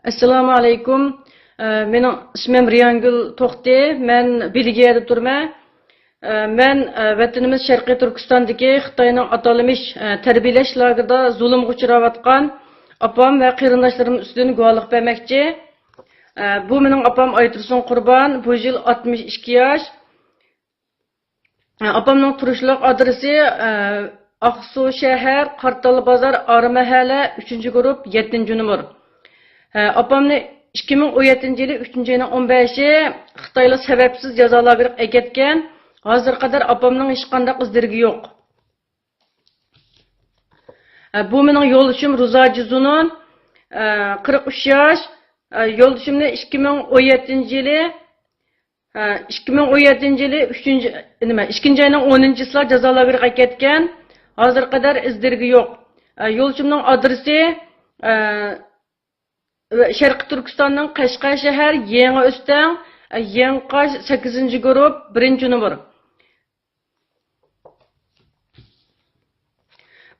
Assalomu alaykum. Mening ismim Riyangul To'xti. Men Belgiyada turman. Men vatanimiz Sharqiy Turkistondagi Xitoyning atalmish tarbiyalash lagerida zulmga uchrayotgan opam va qarindoshlarim ustidan guvohlik bermoqchi. Bu mening opam Aytursun Qurbon, bu yil 62 yosh. Opamning turishliq adresi Aqsu shahar, Qartal bozor, Ari mahalla, 3-guruh, 7-numur. Opamni 2017 yılı 3. ayının 15'i Xitoylik sebepsiz jazolarga ketgan. Hozir qadar opamning hech qanday izdirgi yo'q. Bu mening yo'ldoshim Ruzaji Zunun, 43 yosh. Yo'ldoshimni 2017 yılı 2. ayının 10-sida jazolarga ketgan. Hozir qadar izdirgi yo'q. Yo'ldoshimning adresi Sharqiy Turkistonning Qashqar shahar, Yangi O'stan, Yanqash 8-guruh, 1-numur.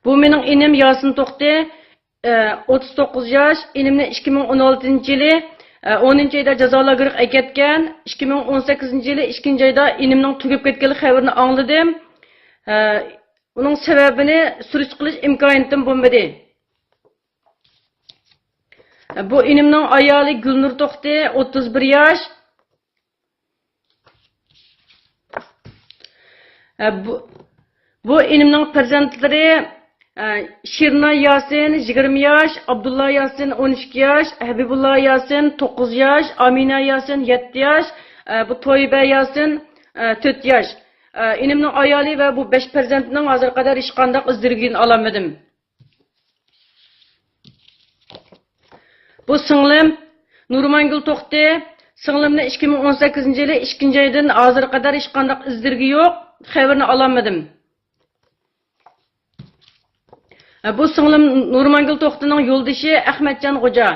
Bu mening inim Yasin To'xti, 39 yosh. Inimni 2016 yılı 10-oyda jazolarga ketgan. 2018 yılı 2-oyda inimning tugib ketgan xabarini angladim. Uning sababini surish qilish imkoniyatim bo'lmadi. Bu inimning ayoli Gulnur To'xti, 31 yosh. Bu inimning farzandlari Shirna Yasin 20 yosh, Abdullah Yasin 12 yosh, Habibullah Yasin 9 yosh, Amina Yasin 7 yosh, bu Toyba Yasin 4 yosh. İnimning ayoli va bu 5 farzandning hozir qadar hech qanday izdirgini olamadim. Bu singlim Nurmangul To'xti, singlimni 2018 yılı 2. aydan hozir qadar hech qanday izdirgi yo'q, xabarini olamadim. Bu singlim Nurmangul To'xtining yo'ldoshi Ahmadjon Xo'ja.